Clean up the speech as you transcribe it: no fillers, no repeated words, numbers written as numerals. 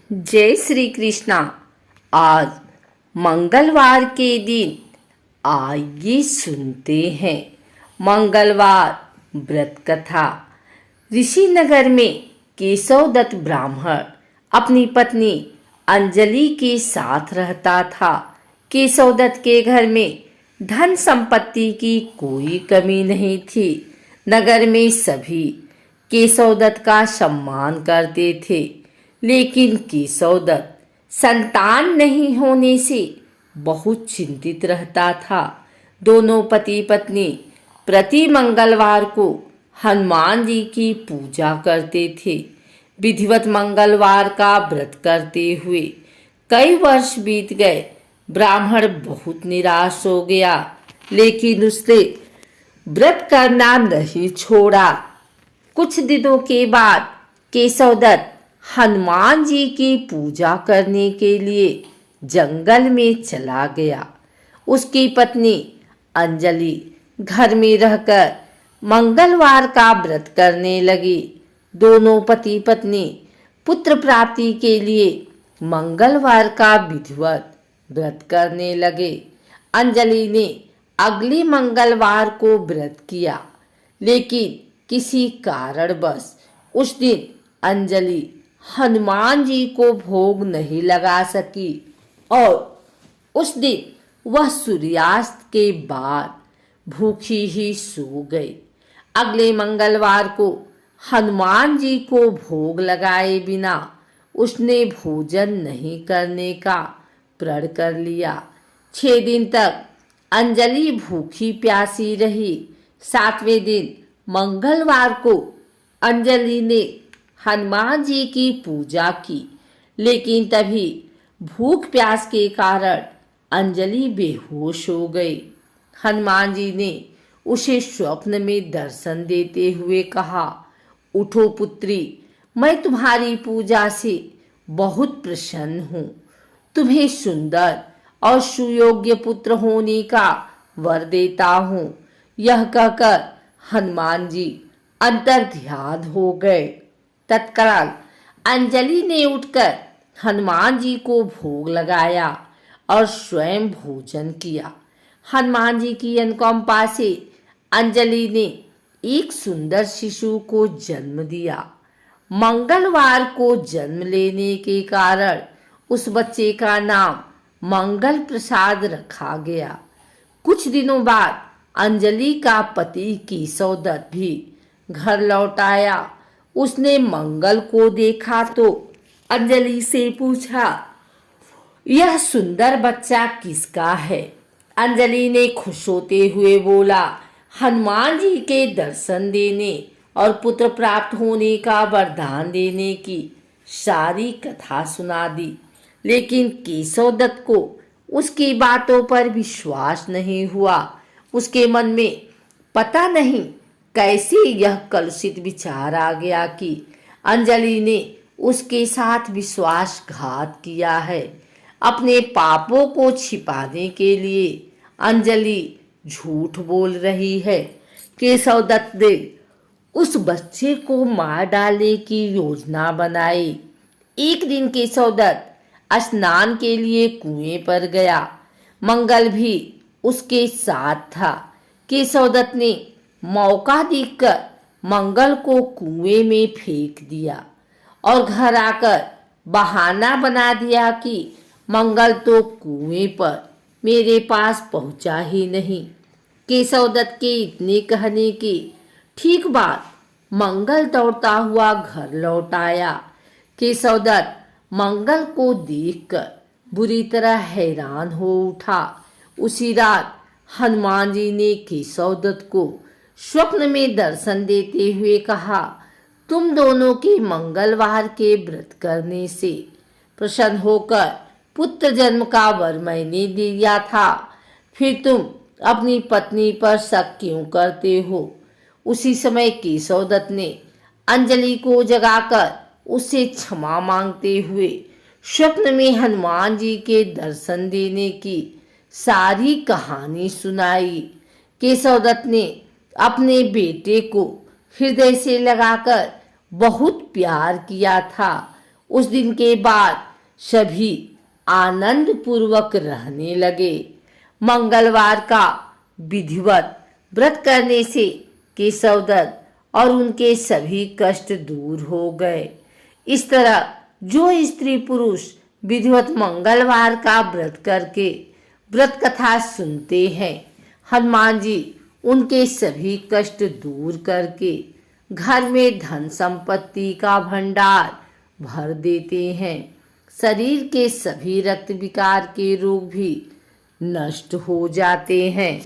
जय श्री कृष्णा। आज मंगलवार के दिन आइए सुनते हैं मंगलवार व्रत कथा। ऋषिनगर में केशव दत्त ब्राह्मण अपनी पत्नी अंजलि के साथ रहता था। केशव दत्त के घर में धन संपत्ति की कोई कमी नहीं थी। नगर में सभी केशव दत्त का सम्मान करते थे, लेकिन केशव दत्त संतान नहीं होने से बहुत चिंतित रहता था। दोनों पति पत्नी प्रति मंगलवार को हनुमान जी की पूजा करते थे। विधिवत मंगलवार का व्रत करते हुए कई वर्ष बीत गए। ब्राह्मण बहुत निराश हो गया, लेकिन उसने व्रत करना नहीं छोड़ा। कुछ दिनों के बाद केशव दत्त हनुमान जी की पूजा करने के लिए जंगल में चला गया। उसकी पत्नी अंजलि घर में रहकर मंगलवार का व्रत करने लगी। दोनों पति पत्नी पुत्र प्राप्ति के लिए मंगलवार का विधिवत व्रत करने लगे। अंजलि ने अगले मंगलवार को व्रत किया, लेकिन किसी कारणवश उस दिन अंजलि हनुमान जी को भोग नहीं लगा सकी और उस दिन वह सूर्यास्त के बाद भूखी ही सो गई। अगले मंगलवार को हनुमान जी को भोग लगाए बिना उसने भोजन नहीं करने का प्रण कर लिया। 6 दिन तक अंजलि भूखी प्यासी रही। 7वें दिन मंगलवार को अंजलि ने हनुमान जी की पूजा की, लेकिन तभी भूख प्यास के कारण अंजलि बेहोश हो गई। हनुमान जी ने उसे स्वप्न में दर्शन देते हुए कहा, उठो पुत्री, मैं तुम्हारी पूजा से बहुत प्रसन्न हूँ। तुम्हें सुंदर और सुयोग्य पुत्र होने का वर देता हूँ। यह कहकर हनुमान जी अंतर्ध्यान हो गए। तत्काल अंजलि ने उठकर हनुमान जी को भोग लगाया और स्वयं भोजन किया। हनुमान जी की अनुकंपा से अंजलि ने एक सुंदर शिशु को जन्म दिया। मंगलवार को जन्म लेने के कारण उस बच्चे का नाम मंगल प्रसाद रखा गया। कुछ दिनों बाद अंजलि का पति केशव दत्त भी घर लौट आया। उसने मंगल को देखा तो अंजलि से पूछा, यह सुंदर बच्चा किसका है? अंजलि ने खुश होते हुए बोला, हनुमान जी के दर्शन देने और पुत्र प्राप्त होने का वरदान देने की सारी कथा सुना दी। लेकिन केशव दत्त को उसकी बातों पर विश्वास नहीं हुआ। उसके मन में पता नहीं कैसे यह कलुषित विचार आ गया कि अंजलि ने उसके साथ विश्वासघात किया है। अपने पापों को छिपाने के लिए अंजलि झूठ बोल रही है। केशव दत्त ने उस बच्चे को मार डालने की योजना बनाई। एक दिन केशव दत्त स्नान के लिए कुएं पर गया। मंगल भी उसके साथ था। केशव दत्त ने मौका देखकर मंगल को कुएं में फेंक दिया और घर आकर बहाना बना दिया कि मंगल तो कुएं पर मेरे पास पहुंचा ही नहीं। केशव दत्त के इतने कहने के ठीक बाद मंगल दौड़ता हुआ घर लौट आया। केशव दत्त मंगल को देखकर बुरी तरह हैरान हो उठा। उसी रात हनुमान जी ने केशव दत्त को स्वप्न में दर्शन देते हुए कहा, तुम दोनों के मंगलवार के व्रत करने से प्रसन्न होकर पुत्र जन्म का वर मैंने दिया था, फिर तुम अपनी पत्नी पर शक क्यों करते हो? उसी समय केशव दत्त ने अंजलि को जगाकर उससे क्षमा मांगते हुए स्वप्न में हनुमान जी के दर्शन देने की सारी कहानी सुनाई। केशव दत्त ने अपने बेटे को हृदय से लगाकर बहुत प्यार किया था। उस दिन के बाद सभी आनंद पूर्वक रहने लगे। मंगलवार का विधिवत व्रत करने से केशव दत्त और उनके सभी कष्ट दूर हो गए। इस तरह जो स्त्री पुरुष विधिवत मंगलवार का व्रत करके व्रत कथा सुनते हैं, हनुमान जी उनके सभी कष्ट दूर करके घर में धन संपत्ति का भंडार भर देते हैं। शरीर के सभी रक्त विकार के रोग भी नष्ट हो जाते हैं।